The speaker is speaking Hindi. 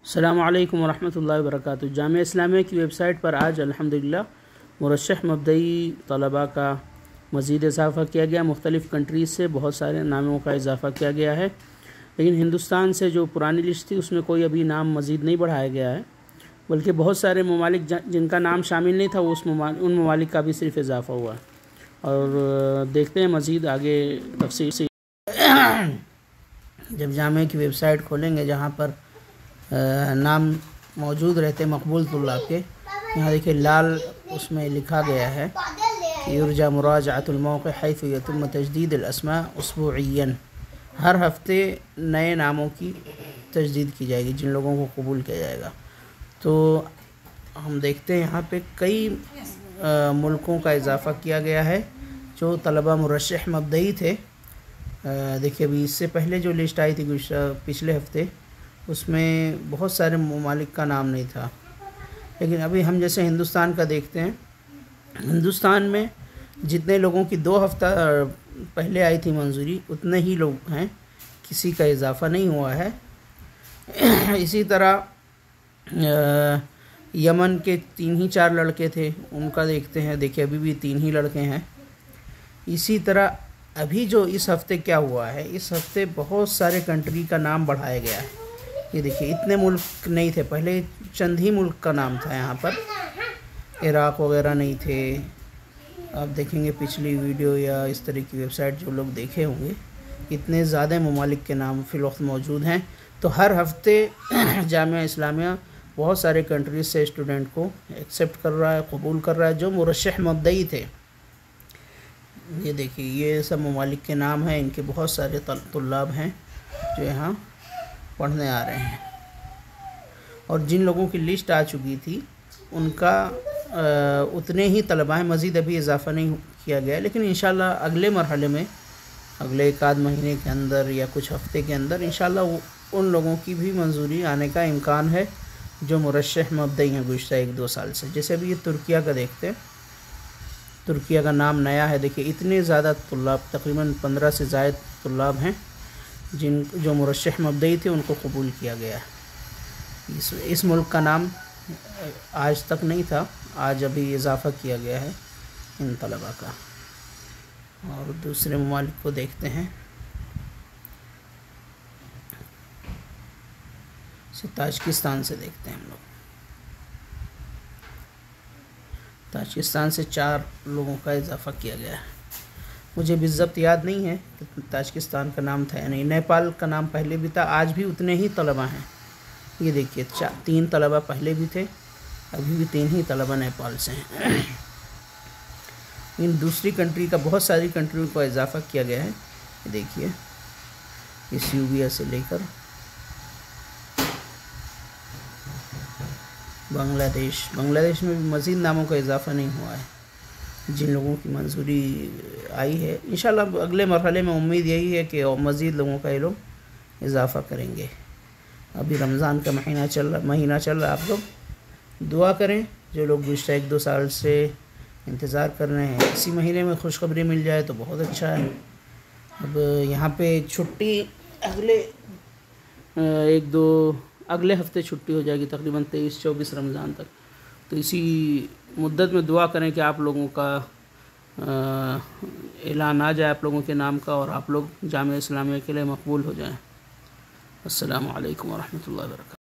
अस्सलामु अलैकुम वरहमतुल्लाहि वबरकातुहू। जामिया इस्लामिया की वेबसाइट पर आज अल्हम्दुलिल्लाह मुरश्शह मबदई तलबा का मज़ीद इजाफ़ा किया गया। मुख्तलिफ़ कंट्रीज़ से बहुत सारे नामों का इजाफ़ा किया गया है, लेकिन हिंदुस्तान से जो पुरानी लिस्ट थी उसमें कोई अभी नाम मज़ीद नहीं बढ़ाया गया है, बल्कि बहुत सारे ममालिक जिनका नाम शामिल नहीं था वो उन ममालिक का भी सिर्फ इजाफ़ा हुआ। और देखते हैं मज़ीद आगे तफसील से जब जामिया की वेबसाइट खोलेंगे जहाँ पर नाम मौजूद रहते मकबूल तुल्लाब के। यहाँ देखिए लाल उसमें लिखा गया है युरजा मुराजाअतुल मौक़ि हैथु यतम तजदीद अल अस्मा उसबुइयन। हर हफ्ते नए नामों की तजदीद की जाएगी जिन लोगों को कबूल किया जाएगा। तो हम देखते हैं यहाँ पे कई मुल्कों का इजाफ़ा किया गया है जो तलबा मुरश्शह मबदई थे। देखिए अभी इससे पहले जो लिस्ट आई थी पिछले हफ्ते उसमें बहुत सारे ममालिक का नाम नहीं था, लेकिन अभी हम जैसे हिंदुस्तान का देखते हैं, हिंदुस्तान में जितने लोगों की 2 हफ्ता पहले आई थी मंजूरी उतने ही लोग हैं, किसी का इजाफ़ा नहीं हुआ है। इसी तरह यमन के 3 ही 4 लड़के थे, उनका देखते हैं, देखिए अभी भी 3 ही लड़के हैं। इसी तरह अभी जो इस हफ़्ते क्या हुआ है, इस हफ़्ते बहुत सारे कंट्री का नाम बढ़ाया गया है। ये देखिए इतने मुल्क नहीं थे, पहले चंद ही मुल्क का नाम था यहाँ पर, इराक़ वगैरह नहीं थे। आप देखेंगे पिछली वीडियो या इस तरह की वेबसाइट जो लोग देखे होंगे, इतने ज़्यादा ममालिक के नाम फ़िलवक्त मौजूद हैं। तो हर हफ्ते जामिया इस्लामिया बहुत सारे कंट्रीज़ से स्टूडेंट को एक्सेप्ट कर रहा है, कबूल कर रहा है जो मुरश्शह मबदई थे। ये देखिए ये सब ममालिक के नाम हैं, इनके बहुत सारे तुल्लाब हैं जो यहाँ पढ़ने आ रहे हैं। और जिन लोगों की लिस्ट आ चुकी थी उनका उतने ही तलबा हैं, मज़ीद अभी इजाफ़ा नहीं किया गया, लेकिन इंशाल्लाह अगले मरहले में अगले 1 महीने के अंदर या कुछ हफ्ते के अंदर इंशाल्लाह उन लोगों की भी मंजूरी आने का इम्कान है जो मुरश्शह मबदई हैं गुज़श्ता 1-2 साल से। जैसे अभी ये तुर्किया का देखते हैं, तुर्किया का नाम नया है। देखिए इतने ज़्यादा तुल्लाब, तकरीबन 15 से ज़ायद तुल्लाब हैं जो मुरश्शह मबदई थे उनको कबूल किया गया। इस मुल्क का नाम आज तक नहीं था, आज अभी इजाफ़ा किया गया है इन तलबा का। और दूसरे ममालिक को देखते हैं, ताजिकिस्तान से देखते हैं हम लोग। ताजिकिस्तान से 4 लोगों का इजाफ़ा किया गया है। मुझे बिज़्ज़त याद नहीं है कि ताजिकिस्तान का नाम था या नहीं। नेपाल का नाम पहले भी था, आज भी उतने ही तलबा हैं। ये देखिए 3 तलबा पहले भी थे, अभी भी 3 ही तलबा नेपाल से हैं। इन दूसरी कंट्री का बहुत सारी कंट्रियों को इजाफ़ा किया गया है। ये देखिए इस यूबिया से लेकर बांग्लादेश में भी मज़ीद नामों का इजाफ़ा नहीं हुआ है। जिन लोगों की मंजूरी आई है इंशाल्लाह अगले मरहले में उम्मीद यही है कि मज़ीद लोगों का ये लोग इजाफ़ा करेंगे। अभी रमज़ान का महीना चल रहा है, आप लोग दुआ करें। जो लोग गुज़श्ता 1-2 साल से इंतज़ार कर रहे हैं, इसी महीने में खुशखबरी मिल जाए तो बहुत अच्छा है। अब यहाँ पे छुट्टी अगले हफ्ते छुट्टी हो जाएगी, तकरीबन 23-24 रमज़ान तक। तो इसी मुद्दत में दुआ करें कि आप लोगों का ऐलान आ जाए आप लोगों के नाम का और आप लोग जामिया इस्लामिया के लिए मकबूल हो जाएं। अस्सलामु अलैकुम वरहमतुल्लाहि वबरकातुहू।